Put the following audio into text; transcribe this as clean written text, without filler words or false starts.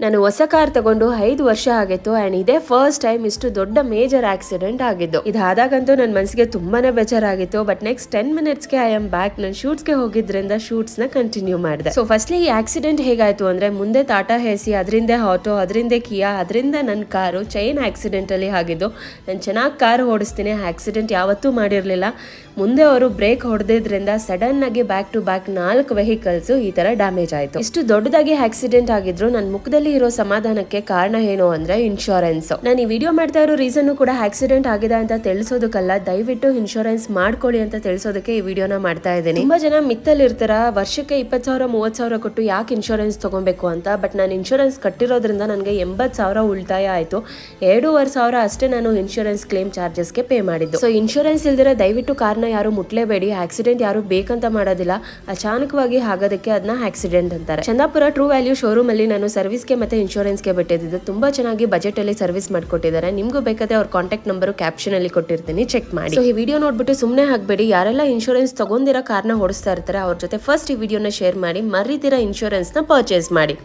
ನಾನು ಹೊಸ ಕಾರ್ ತಗೊಂಡು 5 ವರ್ಷ ಆಗಿತ್ತು ಅಂಡ್ ಇದೇ ಫಸ್ಟ್ ಟೈಮ್ ಇಷ್ಟು ದೊಡ್ಡ ಮೇಜರ್ ಆಕ್ಸಿಡೆಂಟ್ ಆಗಿದ್ದು. ಇದಾದಾಗಂತೂ ನನ್ನ ಮನಸ್ಸಿಗೆ ತುಂಬಾನೇ ಬೇಜಾರಾಗಿತ್ತು. ಬಟ್ ನೆಕ್ಸ್ಟ್ 10 ಮಿನಿಟ್ಸ್ಗೆ ಐ ಆಮ್ ಬ್ಯಾಕ್. ನಾನು ಶೂಟ್ಸ್ಗೆ ಹೋಗಿದ್ರಿಂದ ಶೂಟ್ಸ್ ನ ಕಂಟಿನ್ಯೂ ಮಾಡಿದೆ. ಸೊ ಫಸ್ಟ್ಲಿ ಈ ಆಕ್ಸಿಡೆಂಟ್ ಹೇಗಾಯ್ತು ಅಂದ್ರೆ, ಮುಂದೆ ಟಾಟಾ ಹೇಸಿ, ಅದರಿಂದ ಆಟೋ, ಅದರಿಂದ ಕಿಯಾ, ಅದರಿಂದ ನನ್ನ ಕಾರು ಚೈನ್ ಆಕ್ಸಿಡೆಂಟ್ ಅಲ್ಲಿ ಆಗಿದ್ದು. ನಾನು ಚೆನ್ನಾಗಿ ಕಾರ್ ಓಡಿಸ್ತೀನಿ, ಆಕ್ಸಿಡೆಂಟ್ ಯಾವತ್ತೂ ಮಾಡಿರ್ಲಿಲ್ಲ. ಮುಂದೆ ಅವರು ಬ್ರೇಕ್ ಹೊಡೆದಿದ್ರಿಂದ ಸಡನ್ ಆಗಿ ಬ್ಯಾಕ್ ಟು ಬ್ಯಾಕ್ 4 ವೆಹಿಕಲ್ಸ್ ಈ ತರ ಡ್ಯಾಮೇಜ್ ಆಯ್ತು. ಇಷ್ಟು ದೊಡ್ಡದಾಗಿ ಆಕ್ಸಿಡೆಂಟ್ ಆಗಿದ್ರು ನನ್ನ ಮುಖದಲ್ಲಿ ಇರೋ ಸಮಾಧಾನಕ್ಕೆ ಕಾರಣ ಏನು ಅಂದ್ರೆ ಇನ್ಶೂರೆನ್ಸ್. ನಾನು ಈ ವಿಡಿಯೋ ಮಾಡ್ತಾ ಇರೋ ರೀಸನ್ ಕೂಡ ಆಕ್ಸಿಡೆಂಟ್ ಆಗಿದೆ ಅಂತ ತಿಳಿಸೋದಕ್ಕಲ್ಲ, ದಯವಿಟ್ಟು ಇನ್ಶೂರೆನ್ಸ್ ಮಾಡ್ಕೊಳ್ಳಿ ಅಂತ ತಿಳಿಸೋದಕ್ಕೆ ಈ ವಿಡಿಯೋನ ಮಾಡ್ತಾ ಇದ್ದೀನಿ. ತುಂಬಾ ಜನ ಮಿತ್ತಲ್ಲಿ ಇರ್ತಾರ, ವರ್ಷಕ್ಕೆ 20,000 30,000 ಕೊಟ್ಟು ಯಾಕೆ ಇನ್ಶೂರೆನ್ಸ್ ತಗೊಬೇಕು ಅಂತ. ಬಟ್ ನಾನು ಇನ್ಶೂರೆನ್ಸ್ ಕಟ್ಟಿರೋದ್ರಿಂದ ನನಗೆ 80,000 ಉಳಿತಾಯ ಆಯ್ತು. 2,500 ಅಷ್ಟೇ ನಾನು ಇನ್ಶೂರೆನ್ಸ್ ಕ್ಲೇಮ್ ಚಾರ್ಜಸ್ಗೆ ಪೇ ಮಾಡಿದ್ದು. ಸೊ ಇನ್ಶೂರೆನ್ಸ್ ಇಲ್ದಿರ ದಯವಿಟ್ಟು ಕಾರ್ನ ಯಾರು ಮುಟ್ಲೇಬೇಡಿ. ಆಕ್ಸಿಡೆಂಟ್ ಯಾರು ಬೇಕಂತ ಮಾಡೋದಿಲ್ಲ, ಅಚಾನಕವಾಗಿ ಆಗೋದಕ್ಕೆ ಅದನ್ನ ಆಕ್ಸಿಡೆಂಟ್ ಅಂತಾರೆ. ಚಂದಾಪುರ ಟ್ರೂ ವ್ಯಾಲ್ಯೂ ಶೋರೂಮ್ ಅಲ್ಲಿ ನಾನು ಸರ್ವಿಸ್ಗೆ ಮತ್ತೆ ಇನ್ಶೂರೆನ್ಸ್ಗೆ ಬಿಟ್ಟಿದ್ದು. ತುಂಬಾ ಚೆನ್ನಾಗಿ ಬಜೆಟ್ ಅಲ್ಲಿ ಸರ್ವಿಸ್ ಮಾಡ್ಕೊಟ್ಟಿದ್ದಾರೆ. ನಿಮ್ಗೂ ಬೇಕಾದ್ರೆ ಅವ್ರ ಕಾಂಟ್ಯಾಕ್ಟ್ ನಂಬರ್ ಕ್ಯಾಪ್ಷನ್ ಅಲ್ಲಿ ಕೊಟ್ಟಿರ್ತೀನಿ, ಚೆಕ್ ಮಾಡಿ. ಸೊ ಈ ವಿಡಿಯೋ ನೋಡ್ಬಿಟ್ಟು ಸುಮ್ಮನೆ ಹಾಕ್ಬೇಡಿ. ಯಾರೆಲ್ಲ ಇನ್ಶೂರೆನ್ಸ್ ತಗೊಂಡಿರೋ ಕಾರ್ನ ಓಡಿಸ್ತಾ ಇರ್ತಾರೆ ಅವ್ರ ಜೊತೆ ಫಸ್ಟ್ ಈ ವಿಡಿಯೋನ ಶೇರ್ ಮಾಡಿ, ಮರಿದಿರ ಇನ್ಶೂರೆನ್ಸ್ ನ ಪರ್ಚೇಸ್ ಮಾಡಿ.